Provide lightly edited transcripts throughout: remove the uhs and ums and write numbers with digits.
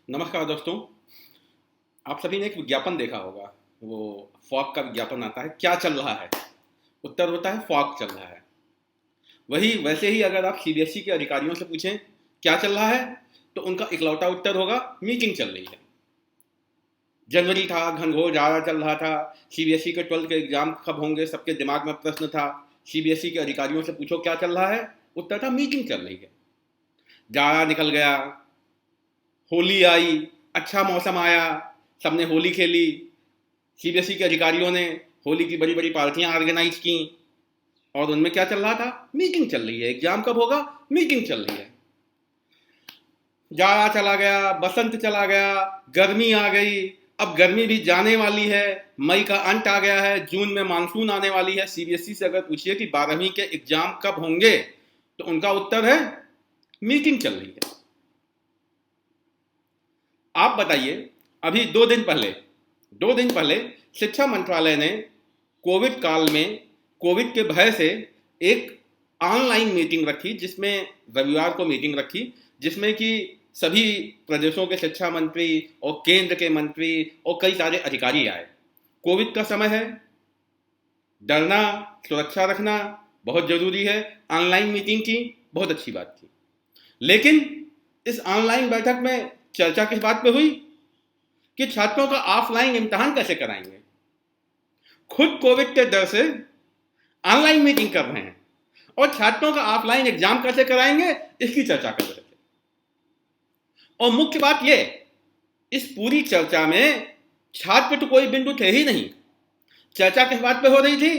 नमस्कार दोस्तों। आप सभी ने एक विज्ञापन देखा होगा। वो फॉग का विज्ञापन आता है, क्या चल रहा है? उत्तर होता है फॉग चल रहा है। वही वैसे ही अगर आप सीबीएसई के अधिकारियों से पूछें क्या चल रहा है, तो उनका इकलौता उत्तर होगा मीटिंग चल रही है। जनवरी था, घनघोर जाड़ा चल रहा था। सीबीएसई के 12th के एग्जाम कब होंगे, सबके दिमाग में प्रश्न था। सीबीएसई के अधिकारियों से पूछो क्या चल रहा है, उत्तर था मीटिंग चल रही है। जाड़ा निकल गया, होली आई, अच्छा मौसम आया, सबने होली खेली। सीबीएसई के अधिकारियों ने होली की बड़ी बड़ी पार्टियां ऑर्गेनाइज की और उनमें क्या चल रहा था? मीटिंग चल रही है। एग्जाम कब होगा? मीटिंग चल रही है। जाड़ा चला गया, बसंत चला गया, गर्मी आ गई। अब गर्मी भी जाने वाली है, मई का अंत आ गया है, जून में मानसून आने वाली है। सीबीएसई से अगर पूछिए कि 12वीं के एग्जाम कब होंगे, तो उनका उत्तर है मीटिंग चल रही है। आप बताइए, अभी 2 दिन पहले शिक्षा मंत्रालय ने कोविड काल में, कोविड के भय से एक ऑनलाइन मीटिंग रखी, जिसमें रविवार को मीटिंग रखी, जिसमें कि सभी प्रदेशों के शिक्षा मंत्री और केंद्र के मंत्री और कई सारे अधिकारी आए। कोविड का समय है, डरना, सुरक्षा रखना बहुत जरूरी है। ऑनलाइन मीटिंग की, बहुत अच्छी बात थी। लेकिन इस ऑनलाइन बैठक में चर्चा किस बात पे हुई कि छात्रों का ऑफलाइन इम्तिहान कैसे कराएंगे। खुद कोविड के डर से ऑनलाइन मीटिंग कर रहे हैं और छात्रों का ऑफलाइन एग्जाम कैसे कराएंगे, इसकी चर्चा कर रहे थे। और मुख्य बात यह, इस पूरी चर्चा में छात्र तो कोई बिंदु थे ही नहीं। चर्चा किस बात पे हो रही थी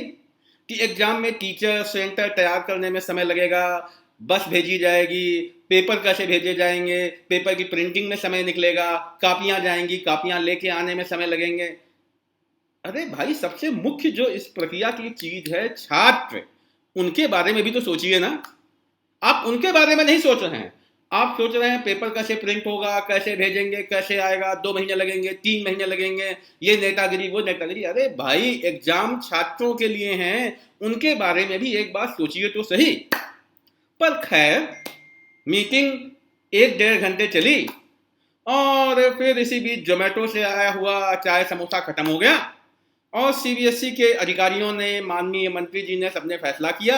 कि एग्जाम में टीचर सेंटर तैयार करने में समय लगेगा, बस भेजी जाएगी, पेपर कैसे भेजे जाएंगे, पेपर की प्रिंटिंग में समय निकलेगा, कापियां जाएंगी, कापियां लेके आने में समय लगेंगे। अरे भाई, सबसे मुख्य जो इस प्रक्रिया की चीज है छात्र, उनके बारे में भी तो सोचिए ना। आप उनके बारे में नहीं सोच रहे हैं। आप सोच रहे हैं पेपर कैसे प्रिंट होगा, कैसे भेजेंगे, कैसे आएगा, 2 महीने लगेंगे, 3 महीने लगेंगे, ये नेतागिरी वो नेतागिरी। अरे भाई, एग्जाम छात्रों के लिए हैं, उनके बारे में भी एक बात सोचिए तो सही। पर खैर, मीटिंग 1 डेढ़ घंटे चली और फिर इसी बीच जोमेटो से आया हुआ चाय समोसा खत्म हो गया और सीबीएसई के अधिकारियों ने, माननीय मंत्री जी ने, सबने फैसला किया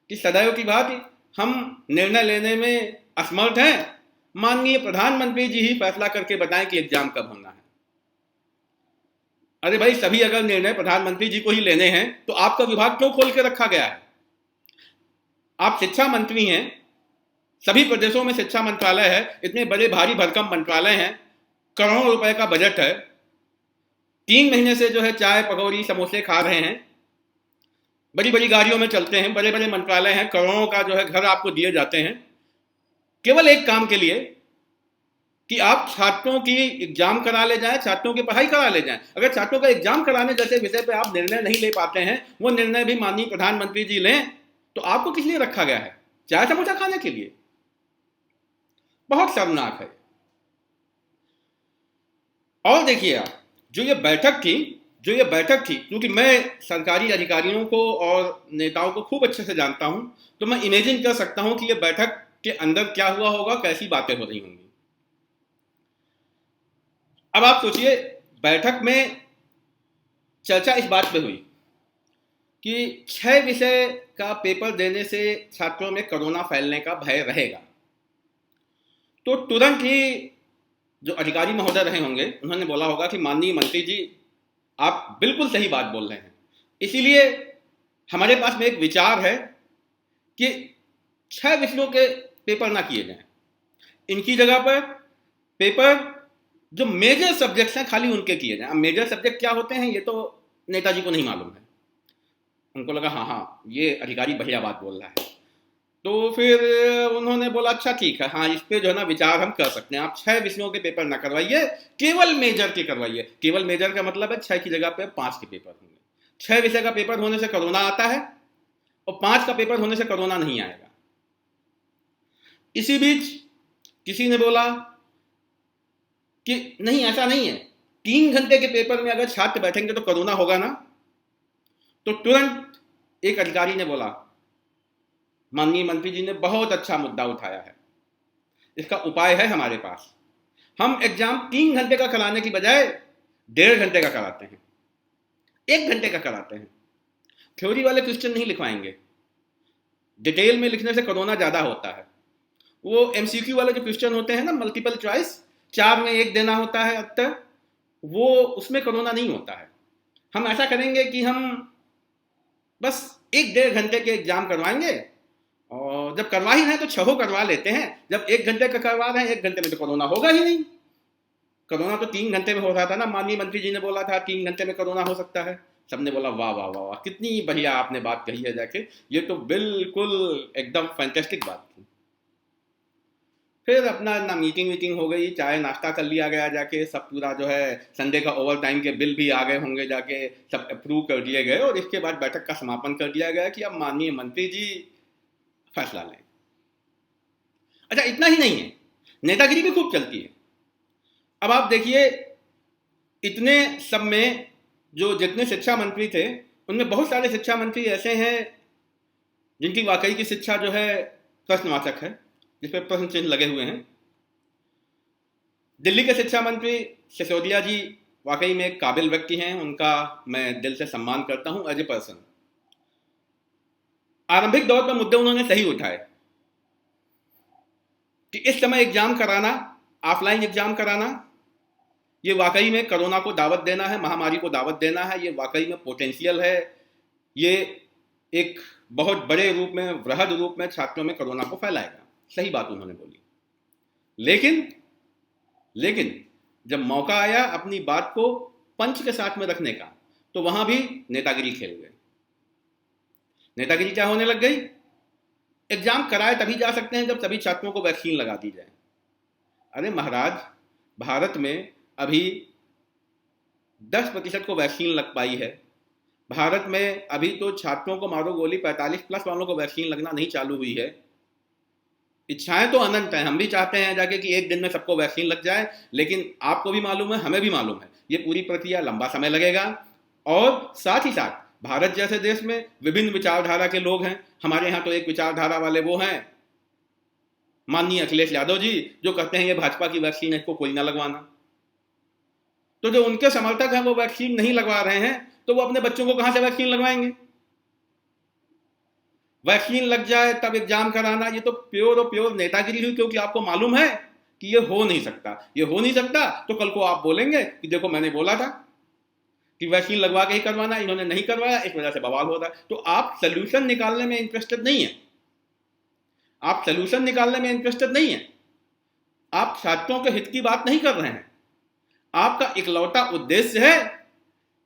कि सदैव की भांति हम निर्णय लेने में असमर्थ हैं, माननीय प्रधानमंत्री जी ही फैसला करके बताएं कि एग्जाम कब होना है। अरे भाई, सभी अगर निर्णय प्रधानमंत्री जी को ही लेने हैं तो आपका विभाग क्यों खोल के रखा गया है? आप शिक्षा मंत्री हैं, सभी प्रदेशों में शिक्षा मंत्रालय है, इतने बड़े भारी भरकम मंत्रालय हैं, करोड़ों रुपए का बजट है, 3 महीने से जो है चाय पकौड़ी समोसे खा रहे हैं, बड़ी बड़ी गाड़ियों में चलते हैं, बड़े बड़े मंत्रालय हैं, करोड़ों का जो है घर आपको दिए जाते हैं, केवल एक काम के लिए कि आप छात्रों की एग्जाम करा ले जाएं, छात्रों की पढ़ाई करा ले जाएं। अगर छात्रों का एग्जाम कराने जैसे विषय पे आप निर्णय नहीं ले पाते हैं, वो निर्णय भी माननीय प्रधानमंत्री जी लें, तो आपको किस लिए रखा गया है? चाय समोसा खाने के लिए? बहुत शर्मनाक है। और देखिए आप, जो ये बैठक थी, क्योंकि मैं सरकारी अधिकारियों को और नेताओं को खूब अच्छे से जानता हूं, तो मैं इमेजिन कर सकता हूं कि ये बैठक के अंदर क्या हुआ होगा, कैसी बातें हो रही होंगी। अब आप सोचिए, बैठक में चर्चा इस बात पे हुई कि 6 विषय का पेपर देने से छात्रों में कोरोना फैलने का भय रहेगा। तो तुरंत ही जो अधिकारी महोदय रहे होंगे, उन्होंने बोला होगा कि माननीय मंत्री जी, आप बिल्कुल सही बात बोल रहे हैं, इसीलिए हमारे पास में एक विचार है कि 6 विषयों के पेपर ना किए जाएं। इनकी जगह पर पेपर जो मेजर सब्जेक्ट्स हैं, खाली उनके किए जाएं। अब मेजर सब्जेक्ट क्या होते हैं, ये तो नेताजी को नहीं मालूम है। उनको लगा हाँ हाँ, ये अधिकारी बढ़िया बात बोल रहा है। तो फिर उन्होंने बोला अच्छा ठीक है, हाँ इस पे जो है ना विचार हम कर सकते हैं। आप 6 विषयों के पेपर ना करवाइए, केवल मेजर के करवाइए। केवल मेजर का मतलब है 6 की जगह पे 5 के पेपर होंगे। 6 विषय का पेपर होने से कोरोना आता है और 5 का पेपर होने से कोरोना नहीं आएगा। इसी बीच किसी ने बोला कि नहीं, ऐसा नहीं है, 3 घंटे के पेपर में अगर छात्र बैठेंगे तो कोरोना होगा ना। तो तुरंत एक अधिकारी ने बोला, माननीय मंत्री जी ने बहुत अच्छा मुद्दा उठाया है, इसका उपाय है हमारे पास। हम एग्जाम 3 घंटे का कराने की बजाय 1.5 घंटे का कराते हैं, 1 घंटे का कराते हैं। थ्योरी वाले क्वेश्चन नहीं लिखवाएंगे, डिटेल में लिखने से कोरोना ज़्यादा होता है। वो एमसीक्यू वाले जो क्वेश्चन होते हैं ना, मल्टीपल चॉइस, 4 में 1 देना होता है उत्तर, वो उसमें कोरोना नहीं होता है। हम ऐसा करेंगे कि हम बस 1-1.5 घंटे के एग्जाम करवाएंगे, और जब करवा ही रहे हैं तो 6 करवा लेते हैं। जब 1 घंटे का करवा रहे हैं, 1 घंटे में तो कोरोना होगा ही नहीं। कोरोना तो 3 घंटे में हो रहा था ना, माननीय मंत्री जी ने बोला था 3 घंटे में कोरोना हो सकता है। सबने बोला वाह वाह वाह वाह, कितनी बढ़िया आपने बात कही है जाके, ये तो बिल्कुल एकदम फैंटेस्टिक बात थी। फिर अपना ना मीटिंग वीटिंग हो गई, चाय नाश्ता कर लिया गया जाके, सब पूरा जो है संडे का ओवर टाइम के बिल भी आ गए होंगे जाके, सब अप्रूव कर दिए गए, और इसके बाद बैठक का समापन कर दिया गया कि अब माननीय मंत्री जी फैसला लें। अच्छा, इतना ही नहीं है, नेतागिरी भी खूब चलती है। अब आप देखिए, इतने सब में जो जितने शिक्षा मंत्री थे, उनमें बहुत सारे शिक्षा मंत्री ऐसे हैं जिनकी वाकई की शिक्षा जो है प्रश्नवाचक है, जिस पर प्रश्न चिन्ह लगे हुए हैं। दिल्ली के शिक्षा मंत्री सिसोदिया जी वाकई में एक काबिल व्यक्ति हैं, उनका मैं दिल से सम्मान करता हूं एज ए पर्सन। आरंभिक दौर पर मुद्दे उन्होंने सही उठाए कि इस समय एग्जाम कराना, ऑफलाइन एग्जाम कराना, ये वाकई में कोरोना को दावत देना है, महामारी को दावत देना है, ये वाकई में पोटेंशियल है, ये एक बहुत बड़े रूप में, वृहद रूप में छात्रों में कोरोना को फैलाएगा। सही बात उन्होंने बोली। लेकिन जब मौका आया अपनी बात को पंच के साथ में रखने का, तो वहां भी नेतागिरी खेल गए। नेतागिरी क्या होने लग गई? एग्जाम कराए तभी जा सकते हैं जब सभी छात्रों को वैक्सीन लगा दी जाए। अरे महाराज, भारत में अभी 10% को वैक्सीन लग पाई है। भारत में अभी तो छात्रों को मारो गोली 45+ वालों को वैक्सीन लगना नहीं चालू हुई है। इच्छाएं तो अनंत हैं, हम भी चाहते हैं जाके कि एक दिन में सबको वैक्सीन लग जाए, लेकिन आपको भी मालूम है, हमें भी मालूम है, ये पूरी प्रक्रिया लंबा समय लगेगा। और साथ ही साथ भारत जैसे देश में विभिन्न विचारधारा के लोग हैं। हमारे यहाँ तो एक विचारधारा वाले वो हैं माननीय अखिलेश यादव जी, जो कहते हैं ये भाजपा की वैक्सीन है, इसको कोई ना लगवाना। तो जो उनके समर्थक हैं वो वैक्सीन नहीं लगवा रहे हैं, तो वो अपने बच्चों को कहां से वैक्सीन लगवाएंगे? वैक्सीन लग जाए तब एग्जाम कराना, ये तो प्योर और प्योर नेतागिरी हुई, क्योंकि आपको मालूम है कि ये हो नहीं सकता। ये हो नहीं सकता तो कल को आप बोलेंगे कि देखो मैंने बोला था कि वैक्सीन लगवा के ही करवाना, इन्होंने नहीं करवाया, इस वजह से बवाल हो रहा है। तो आप सोल्यूशन निकालने में इंटरेस्टेड नहीं है, आप सोल्यूशन निकालने में इंटरेस्टेड नहीं है, आप छात्रों के हित की बात नहीं कर रहे हैं। आपका इकलौता उद्देश्य है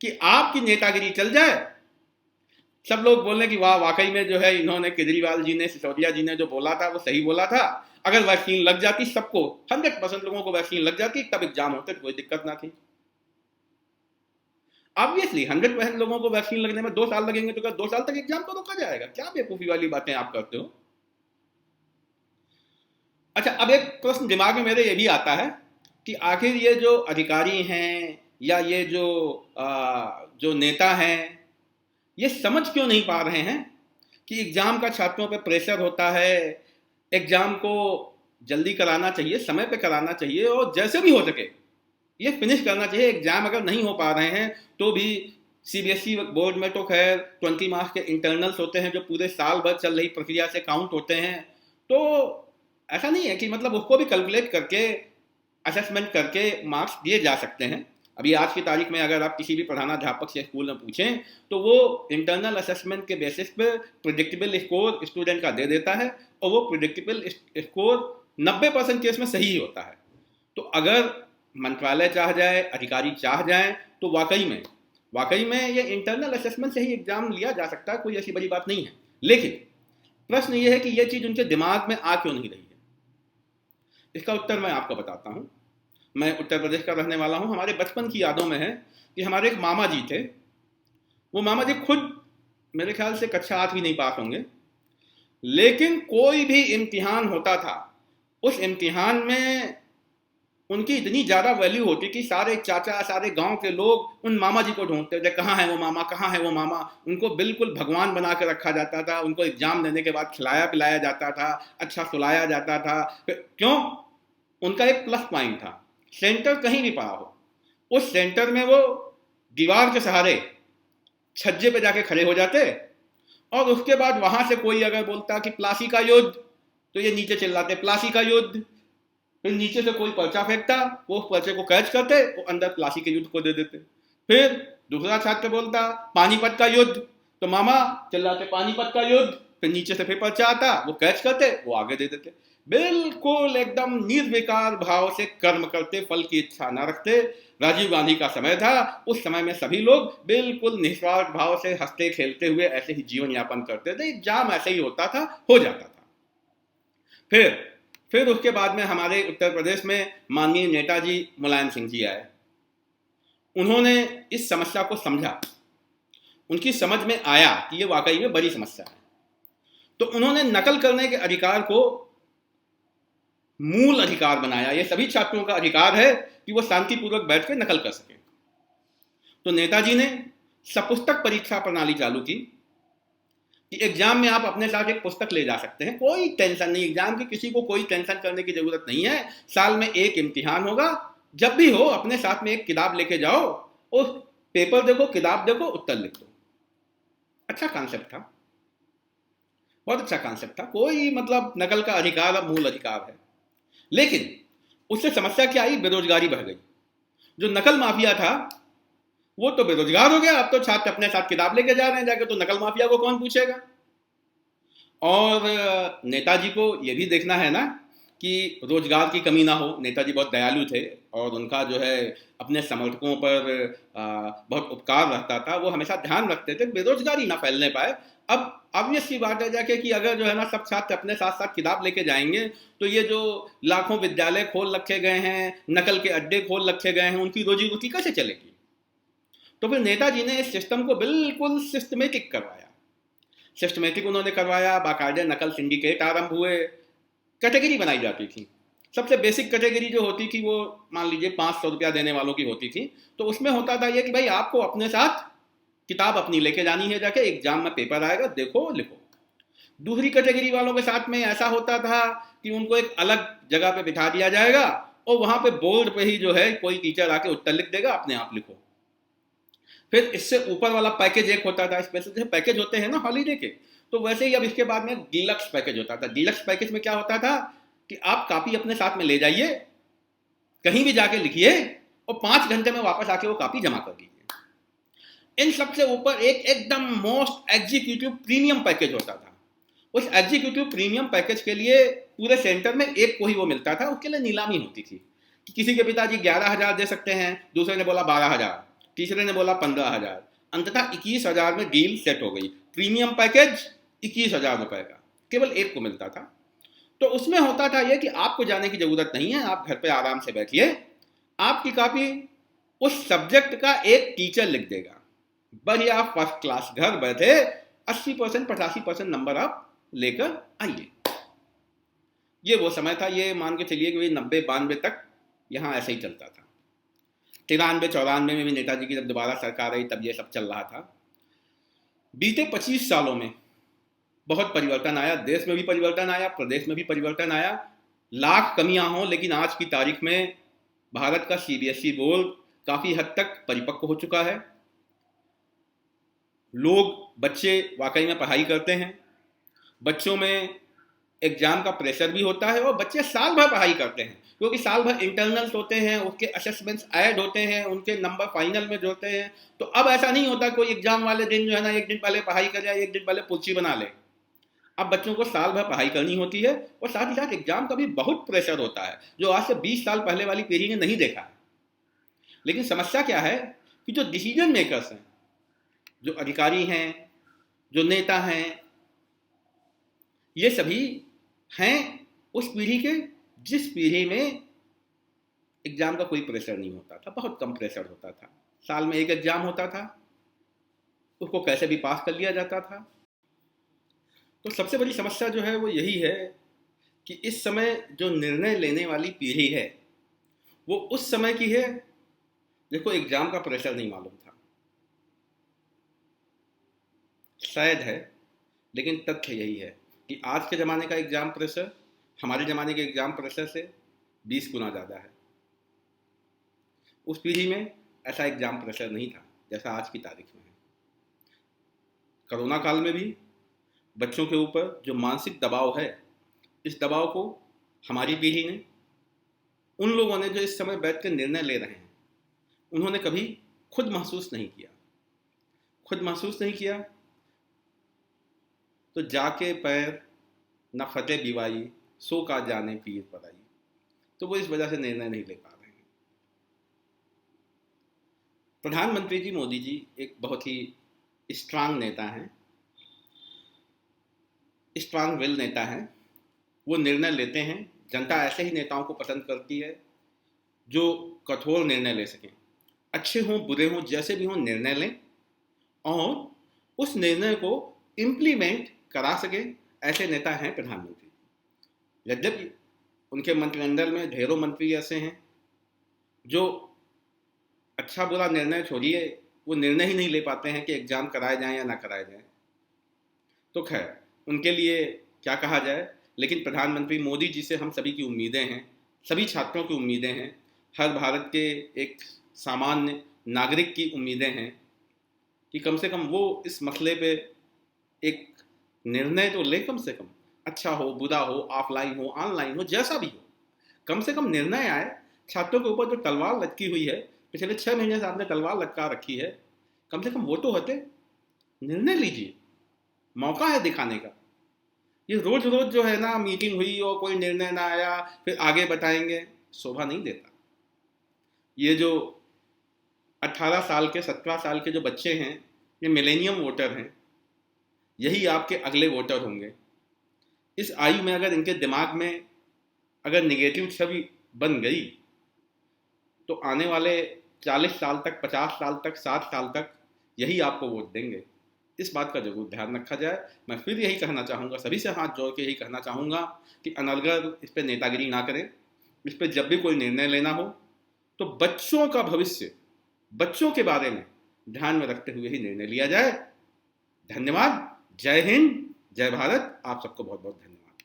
कि आपकी नेतागिरी चल जाए, सब लोग बोलने कि वाह वाकई में जो है इन्होंने, केजरीवाल जी ने, सिसोदिया जी ने जो बोला था वो सही बोला था। अगर वैक्सीन लग जाती, सबको 100% लोगों को वैक्सीन लग जाती, तब एग्जाम होते, कोई दिक्कत ना थी। ऑब्वियसली 100% लोगों को वैक्सीन लगने में 2 साल लगेंगे, तो क्या 2 साल तक एग्जाम को रोका जाएगा? क्या बेवकूफी वाली बातें आप करते हो। अच्छा, अब एक प्रश्न दिमाग में मेरे ये भी आता है कि आखिर ये जो अधिकारी हैं या ये जो नेता हैं, ये समझ क्यों नहीं पा रहे हैं कि एग्जाम का छात्रों पे प्रेशर होता है, एग्जाम को जल्दी कराना चाहिए, समय पे कराना चाहिए, और जैसे भी हो सके ये फिनिश करना चाहिए। एग्जाम अगर नहीं हो पा रहे हैं तो भी सीबीएसई बोर्ड में तो खैर 20 मार्क्स के इंटरनल्स होते हैं जो पूरे साल भर चल रही प्रक्रिया से काउंट होते हैं। तो ऐसा नहीं है कि मतलब उसको भी कैलकुलेट करके, असेसमेंट करके मार्क्स दिए जा सकते हैं। अभी आज की तारीख में अगर आप किसी भी प्रधानाध्यापक से स्कूल में पूछें तो वो इंटरनल असेसमेंट के बेसिस पे प्रिडिक्टेबल स्कोर स्टूडेंट का दे देता है, और वो प्रिडिक्टेबल स्कोर 90% केस में सही होता है। तो अगर मंत्रालय चाह जाए, अधिकारी चाह जाए, तो वाकई में ये इंटरनल असेसमेंट से ही एग्जाम लिया जा सकता है, कोई ऐसी बड़ी बात नहीं है। लेकिन प्रश्न ये है कि ये चीज उनके दिमाग में आ क्यों नहीं रही है। इसका उत्तर मैं आपको बताता हूं। मैं उत्तर प्रदेश का रहने वाला हूं। हमारे बचपन की यादों में है कि हमारे एक मामा जी थे। वो मामा जी खुद मेरे ख्याल से कक्षा 8 भी नहीं पास होंगे, लेकिन कोई भी इम्तिहान होता था, उस इम्तिहान में उनकी इतनी ज्यादा वैल्यू होती कि सारे चाचा, सारे गांव के लोग उन मामा जी को ढूंढते थे, कहाँ है वो मामा, कहाँ है वो मामा। उनको बिल्कुल भगवान बना के रखा जाता था, उनको एग्जाम देने के बाद खिलाया पिलाया जाता था, अच्छा सुलाया जाता था। क्यों? उनका एक प्लस पॉइंट था, सेंटर कहीं भी पड़ा हो, उस सेंटर में वो दीवार के सहारे छज्जे पे जाके खड़े हो जाते, और उसके बाद वहां से कोई अगर बोलता कि प्लासी का युद्ध, तो ये नीचे चिल्लाते प्लासी का युद्ध। फिर नीचे से कोई पर्चा फेंकता, वो उस पर्चे को कैच करते, वो अंदर प्लासी के युद्ध को दे देते। फिर दूसरा छात्र बोलता पानीपत का युद्ध, तो मामा चिल्लाते पानीपत का युद्ध। फिर नीचे से फिर पर्चा आता, वो कैच करते, वो आगे दे देते। बिल्कुल एकदम निर्विकार भाव से कर्म करते, फल की इच्छा न रखते। राजीव गांधी का समय था, उस समय में सभी लोग बिल्कुल निस्वार्थ भाव से हंसते खेलते हुए ऐसे ही जीवन यापन करते थे। एग्जाम ऐसे ही होता था, हो जाता था। फिर उसके बाद में हमारे उत्तर प्रदेश में माननीय नेताजी मुलायम सिंह जी आए। उन्होंने इस समस्या को समझा, उनकी समझ में आया कि ये वाकई में बड़ी समस्या है, तो उन्होंने नकल करने के अधिकार को मूल अधिकार बनाया। ये सभी छात्रों का अधिकार है कि वो शांतिपूर्वक बैठ के नकल कर सके। तो नेताजी ने सपुस्तक परीक्षा प्रणाली चालू की कि एग्जाम में आप अपने साथ एक पुस्तक ले जा सकते हैं, कोई टेंशन नहीं, एग्जाम की किसी को कोई टेंशन करने की जरूरत नहीं है। साल में एक इम्तिहान होगा, जब भी हो अपने साथ में एक किताब लेके जाओ, उस पेपर देखो, किताब देखो, उत्तर लिख दो। अच्छा कॉन्सेप्ट था, बहुत अच्छा कॉन्सेप्ट था। कोई मतलब नकल का अधिकार अब मूल अधिकार है। लेकिन उससे समस्या क्या आई, बेरोजगारी बढ़ गई। जो नकल माफिया था वो तो बेरोजगार हो गया, अब तो छात्र अपने साथ किताब लेके जा रहे हैं जाके, तो नकल माफिया को कौन पूछेगा। और नेताजी को यह भी देखना है ना कि रोजगार की कमी ना हो। नेताजी बहुत दयालु थे और उनका जो है अपने समर्थकों पर बहुत उपकार रहता था। वो हमेशा ध्यान रखते थे बेरोजगारी ना फैलने पाए। अब ऑब्वियस सी बात है जाके कि अगर जो है ना सब छात्र अपने साथ साथ किताब लेके जाएंगे, तो ये जो लाखों विद्यालय खोल रखे गए हैं, नकल के अड्डे खोल रखे गए हैं, उनकी रोजी रोटी कैसे चलेगी। तो फिर नेताजी ने इस सिस्टम को बिल्कुल सिस्टमेटिक करवाया। सिस्टमेटिक उन्होंने करवाया, बाकायदे नकल सिंडिकेट आरंभ हुए, कैटेगरी बनाई जाती थी। सबसे बेसिक कैटेगरी जो होती थी वो मान लीजिए 500 रुपया देने वालों की होती थी। तो उसमें होता था ये कि भाई आपको अपने साथ किताब अपनी लेके जानी है, जाके एग्जाम में पेपर आएगा, देखो लिखो। दूसरी कैटेगरी वालों के साथ में ऐसा होता था कि उनको एक अलग जगह पे बिठा दिया जाएगा और वहां पे बोर्ड पे ही जो है कोई टीचर आके उत्तर लिख देगा, अपने आप लिखो। फिर इससे ऊपर वाला पैकेज एक होता था, स्पेशल जैसे पैकेज होते हैं ना हॉलीडे के, तो वैसे ही अब इसके बाद में डीलक्स पैकेज होता था। डीलक्स पैकेज में क्या होता था कि आप कॉपी अपने साथ में ले जाइए, कहीं भी जाके लिखिए और 5 घंटे में वापस आके वो कॉपी जमा कर दीजिए। इन सबसे ऊपर एक एकदम मोस्ट एग्जीक्यूटिव प्रीमियम पैकेज होता था। उस एग्जीक्यूटिव प्रीमियम पैकेज के लिए पूरे सेंटर में एक को ही वो मिलता था। उसके लिए नीलामी होती थी कि किसी के पिताजी 11,000 दे सकते हैं, दूसरे ने बोला 12,000, तीसरे ने बोला 15,000, अंततः 21,000 में डील सेट हो गई। प्रीमियम पैकेज 21,000 रुपए का केवल एक को मिलता था। तो उसमें होता था यह कि आपको जाने की जरूरत नहीं है, आप घर पे आराम से बैठिए, आपकी कॉपी उस सब्जेक्ट का एक टीचर लिख देगा, बढ़िया फर्स्ट क्लास, घर बैठे 80% 85% नंबर आप लेकर आइए। ये वो समय था, ये मान के चलिए कि 90-92 तक यहाँ ऐसे ही चलता था। 93-94 में भी नेताजी की जब दोबारा सरकार आई तब ये सब चल रहा था। बीते 25 सालों में बहुत परिवर्तन आया, देश में भी परिवर्तन आया, प्रदेश में भी परिवर्तन आया। लाख कमियां हों, लेकिन आज की तारीख में भारत का सीबीएसई बोर्ड काफी हद तक परिपक्व हो चुका है। बच्चे वाकई में पढ़ाई करते हैं, बच्चों में एग्जाम का प्रेशर भी होता है और बच्चे साल भर पढ़ाई करते हैं, क्योंकि साल भर इंटरनल्स होते हैं, उसके असेसमेंट्स ऐड होते हैं, उनके नंबर फाइनल में जोड़ते हैं। तो अब ऐसा नहीं होता कोई एग्जाम वाले दिन जो है ना एक दिन पहले पढ़ाई कर जाए, एक दिन पहले पुर्ची बना ले। अब बच्चों को साल भर पढ़ाई करनी होती है और साथ ही साथ एग्जाम का भी बहुत प्रेशर होता है, जो आज से 20 साल पहले वाली पीढ़ी ने नहीं देखा है। लेकिन समस्या क्या है कि जो डिसीजन मेकर्स हैं, जो अधिकारी हैं, जो नेता हैं, ये सभी हैं उस पीढ़ी के जिस पीढ़ी में एग्जाम का कोई प्रेशर नहीं होता था, बहुत कम प्रेशर होता था। साल में एक एग्जाम होता था, उसको कैसे भी पास कर लिया जाता था। तो सबसे बड़ी समस्या जो है वो यही है कि इस समय जो निर्णय लेने वाली पीढ़ी है वो उस समय की है जिसको एग्जाम का प्रेशर नहीं मालूम था। शायद है, लेकिन तथ्य यही है कि आज के ज़माने का एग्ज़ाम प्रेशर हमारे ज़माने के एग्ज़ाम प्रेशर से 20 गुना ज़्यादा है। उस पीढ़ी में ऐसा एग्जाम प्रेशर नहीं था जैसा आज की तारीख में है। कोरोना काल में भी बच्चों के ऊपर जो मानसिक दबाव है, इस दबाव को हमारी पीढ़ी ने, उन लोगों ने जो इस समय बैठ कर निर्णय ले रहे हैं, उन्होंने कभी खुद महसूस नहीं किया। खुद महसूस नहीं किया तो जाके पैर न फटे बीवाई, सो का जाने पीर पराई, तो वो इस वजह से निर्णय नहीं ले पा रहे हैं। प्रधानमंत्री जी मोदी जी एक बहुत ही स्ट्रांग नेता हैं, स्ट्रांग विल नेता हैं। वो निर्णय लेते हैं, जनता ऐसे ही नेताओं को पसंद करती है जो कठोर निर्णय ले सकें। अच्छे हों बुरे हों जैसे भी हों, निर्णय लें और उस निर्णय को इम्प्लीमेंट करा सकें, ऐसे नेता हैं प्रधानमंत्री। यद्यपि उनके मंत्रिमंडल में ढेरों मंत्री ऐसे हैं जो अच्छा बुरा निर्णय छोड़िए, वो निर्णय ही नहीं ले पाते हैं कि एग्जाम कराए जाएं या ना कराए जाएं। तो खैर, उनके लिए क्या कहा जाए, लेकिन प्रधानमंत्री मोदी जी से हम सभी की उम्मीदें हैं, सभी छात्रों की उम्मीदें हैं, हर भारत के एक सामान्य नागरिक की उम्मीदें हैं कि कम से कम वो इस मसले पे एक निर्णय तो ले, कम से कम अच्छा हो बुरा हो, ऑफलाइन हो ऑनलाइन हो, जैसा भी हो, कम से कम निर्णय आए। छात्रों के ऊपर जो तलवार लटकी हुई है, पिछले 6 महीने से आपने तलवार लटका रखी है, कम से कम वो तो हटे, निर्णय लीजिए, मौका है दिखाने का। ये रोज रोज जो है ना, मीटिंग हुई और कोई निर्णय ना आया फिर आगे बताएंगे, शोभा नहीं देता। ये जो 18 साल के 17 साल के जो बच्चे हैं, ये मिलेनियम वोटर हैं, यही आपके अगले वोटर होंगे। इस आयु में अगर इनके दिमाग में अगर निगेटिव छवि बन गई तो आने वाले 40 साल तक, 50 साल तक, 60 साल तक यही आपको वोट देंगे। इस बात का जरूर ध्यान रखा जाए। मैं फिर यही कहना चाहूँगा, सभी से हाथ जोड़ के यही कहना चाहूँगा कि अनर्गल इस पर नेतागिरी ना करें। इस पर जब भी कोई निर्णय लेना हो तो बच्चों का भविष्य, बच्चों के बारे में ध्यान में रखते हुए ही निर्णय लिया जाए। धन्यवाद। जय हिंद, जय भारत। आप सबको बहुत बहुत धन्यवाद।